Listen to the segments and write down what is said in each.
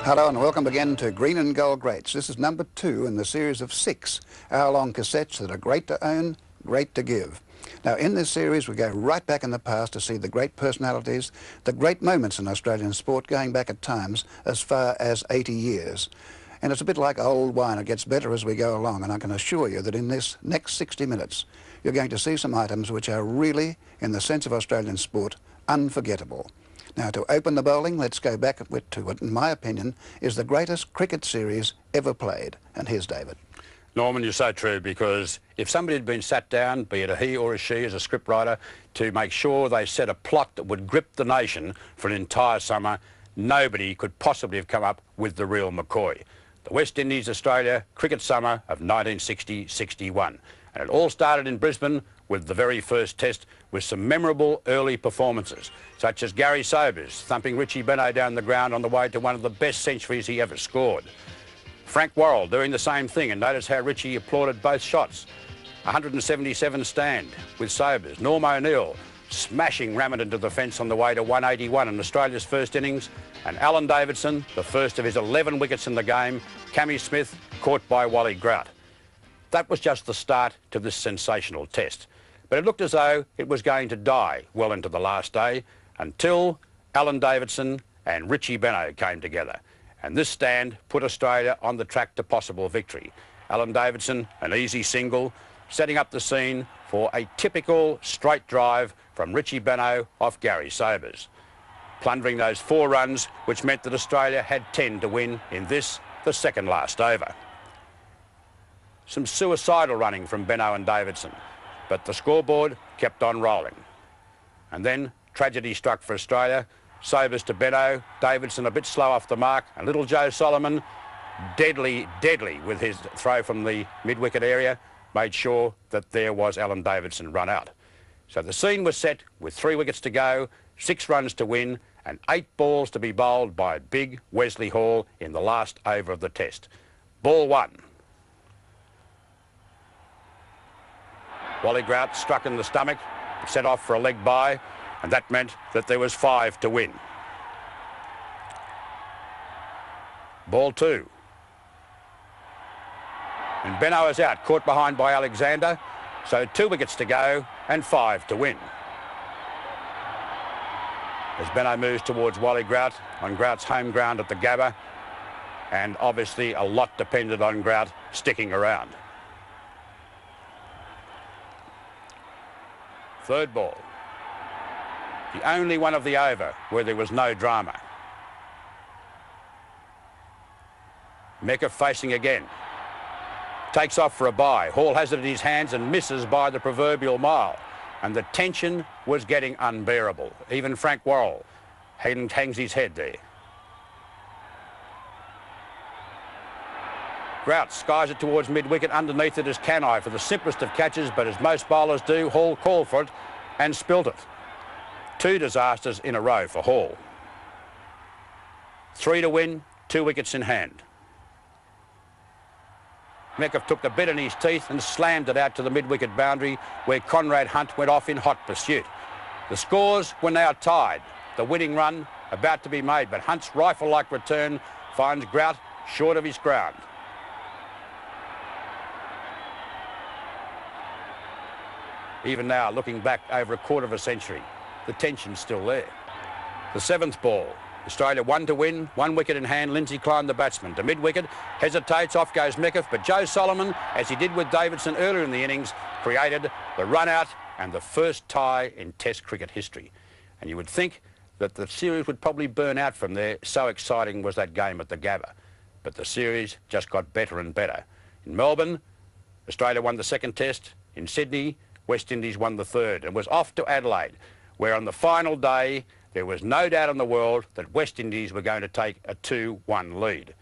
Hello and welcome again to Green and Gold Greats. This is number 2 in the series of 6 hour-long cassettes that are great to own, great to give. Now in this series we go right back in the past to see the great personalities, the great moments in Australian sport going back at times as far as 80 years. And it's a bit like old wine, it gets better as we go along, and I can assure you that in this next 60 minutes you're going to see some items which are really, in the sense of Australian sport, unforgettable. Now, to open the bowling, let's go back to what, in my opinion, is the greatest cricket series ever played. And here's David. Norman, you're so true, because if somebody had been sat down, be it a he or a she as a scriptwriter, to make sure they set a plot that would grip the nation for an entire summer, nobody could possibly have come up with the real McCoy. The West Indies-Australia cricket summer of 1960-61. And it all started in Brisbane with the very first test, with some memorable early performances, such as Gary Sobers thumping Richie Benaud down the ground on the way to one of the best centuries he ever scored. Frank Worrell doing the same thing, and notice how Richie applauded both shots. 177 stand with Sobers. Norm O'Neill smashing Ramond into the fence on the way to 181 in Australia's first innings, and Alan Davidson, the first of his 11 wickets in the game, Cammy Smith caught by Wally Grout. That was just the start to this sensational test. But it looked as though it was going to die well into the last day, until Alan Davidson and Richie Benaud came together. And this stand put Australia on the track to possible victory. Alan Davidson, an easy single, setting up the scene for a typical straight drive from Richie Benaud off Gary Sobers, plundering those 4 runs, which meant that Australia had 10 to win in this, the second last over. Some suicidal running from Benaud and Davidson, but the scoreboard kept on rolling. And then tragedy struck for Australia. Sobers to Benaud, Davidson a bit slow off the mark, and little Joe Solomon, deadly with his throw from the mid-wicket area, made sure that there was Alan Davidson run out. So the scene was set with 3 wickets to go, 6 runs to win, and 8 balls to be bowled by big Wesley Hall in the last over of the test. Ball 1. Wally Grout struck in the stomach, set off for a leg bye, and that meant that there was 5 to win. Ball 2. And Benaud is out, caught behind by Alexander, so 2 wickets to go and 5 to win. As Benaud moves towards Wally Grout on Grout's home ground at the Gabba, and obviously a lot depended on Grout sticking around. Third ball. The only one of the over where there was no drama. Metcalfe facing again. Takes off for a bye. Hall has it in his hands and misses by the proverbial mile. And the tension was getting unbearable. Even Frank Worrell hangs his head there. Grout skies it towards mid-wicket. Underneath it is Canai for the simplest of catches, but as most bowlers do, Hall called for it and spilt it. 2 disasters in a row for Hall. 3 to win, 2 wickets in hand. Metcalfe took the bit in his teeth and slammed it out to the mid-wicket boundary, where Conrad Hunt went off in hot pursuit. The scores were now tied. The winning run about to be made, but Hunt's rifle-like return finds Grout short of his ground. Even now, looking back over a quarter of a century, the tension's still there. The 7th ball. Australia 1 to win, 1 wicket in hand. Lindsay Klein, the batsman, to mid-wicket, hesitates, off goes Metcalfe, but Joe Solomon, as he did with Davidson earlier in the innings, created the run-out and the first tie in Test cricket history. And you would think that the series would probably burn out from there, so exciting was that game at the Gabba. But the series just got better and better. In Melbourne, Australia won the 2nd Test. In Sydney, West Indies won the 3rd, and was off to Adelaide, where on the final day there was no doubt in the world that West Indies were going to take a 2-1 lead.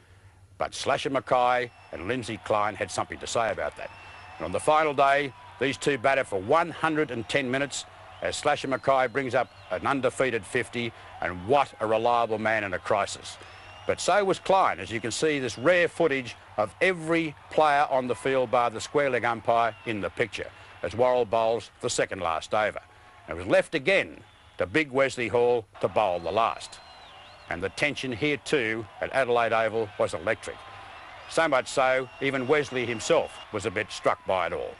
But Slasher Mackay and Lindsay Klein had something to say about that. And on the final day, these two batted for 110 minutes as Slasher Mackay brings up an undefeated 50, and what a reliable man in a crisis. But so was Klein, as you can see this rare footage of every player on the field bar the square leg umpire in the picture, as Worrell bowls the 2nd last over. And it was left again to big Wesley Hall to bowl the last. And the tension here too at Adelaide Oval was electric. So much so, even Wesley himself was a bit struck by it all.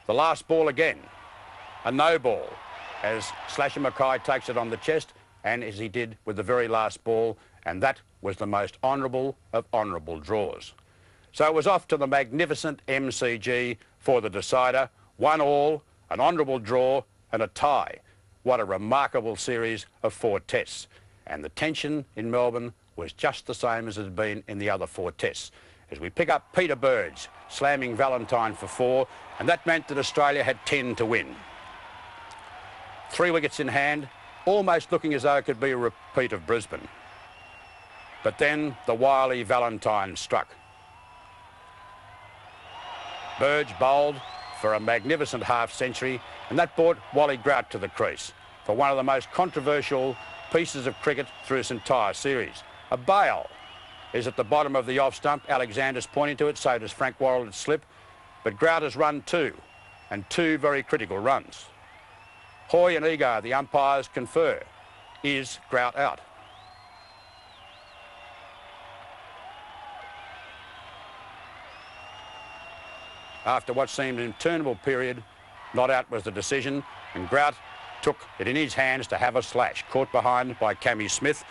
The last ball again, a no ball, as Slasher Mackay takes it on the chest, and as he did with the very last ball, and that was the most honourable of honourable draws. So it was off to the magnificent MCG for the decider. 1-1, an honourable draw and a tie. What a remarkable series of 4 tests. And the tension in Melbourne was just the same as it had been in the other 4 tests. As we pick up Peter Burge slamming Valentine for 4, and that meant that Australia had 10 to win. 3 wickets in hand, almost looking as though it could be a repeat of Brisbane. But then the wily Valentine struck. Burge bowled for a magnificent half-century, and that brought Wally Grout to the crease for one of the most controversial pieces of cricket through this entire series. A bail is at the bottom of the off-stump. Alexander's pointing to it, so does Frank Worrell at slip. But Grout has run 2, and 2 very critical runs. Hoy and Egar, the umpires, confer. Is Grout out? After what seemed an interminable period, not out was the decision, and Grout took it in his hands to have a slash, caught behind by Cammy Smith.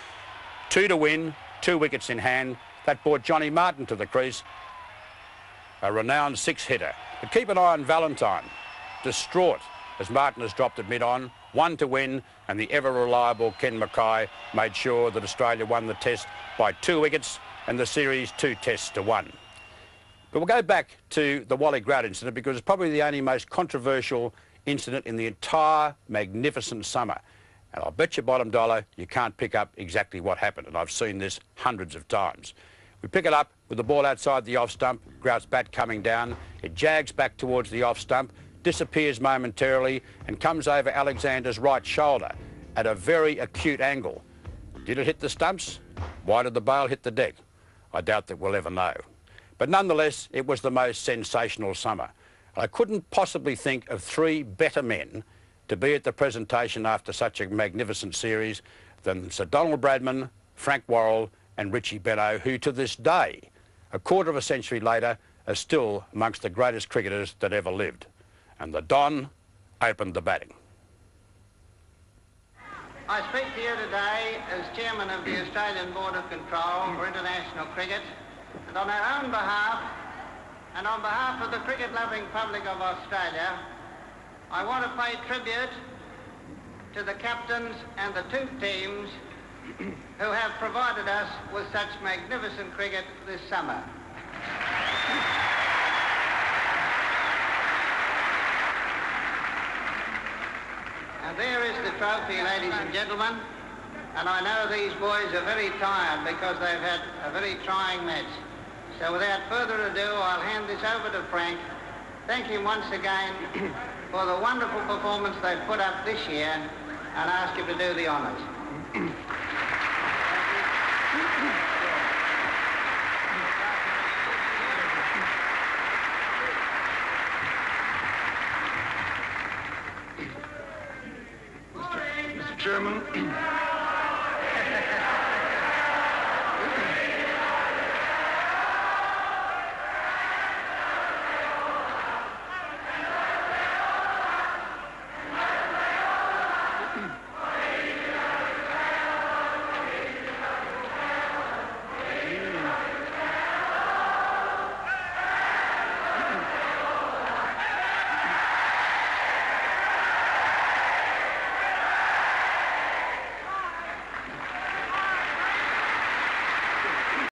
2 to win, 2 wickets in hand. That brought Johnny Martin to the crease, a renowned 6-hitter. But keep an eye on Valentine, distraught as Martin has dropped at mid-on. 1 to win, and the ever-reliable Ken Mackay made sure that Australia won the test by 2 wickets and the series 2 tests to 1. But we'll go back to the Wally Grout incident because it's probably the only most controversial incident in the entire magnificent summer. And I'll bet you bottom dollar you can't pick up exactly what happened, and I've seen this hundreds of times. We pick it up with the ball outside the off-stump, Grout's bat coming down, it jags back towards the off-stump, disappears momentarily and comes over Alexander's right shoulder at a very acute angle. Did it hit the stumps? Why did the bail hit the deck? I doubt that we'll ever know. But nonetheless, it was the most sensational summer. I couldn't possibly think of 3 better men to be at the presentation after such a magnificent series than Sir Donald Bradman, Frank Worrell and Richie Benaud, who to this day, a quarter of a century later, are still amongst the greatest cricketers that ever lived. And the Don opened the batting. I speak to you today as Chairman of the Australian Board of Control for International Cricket, and on our own behalf, and on behalf of the cricket-loving public of Australia, I want to pay tribute to the captains and the 2 teams who have provided us with such magnificent cricket this summer. And there is the trophy, ladies and gentlemen, and I know these boys are very tired because they've had a very trying match. So without further ado, I'll hand this over to Frank. Thank him once again for the wonderful performance they've put up this year, and ask him to do the honours. Mr. Chairman,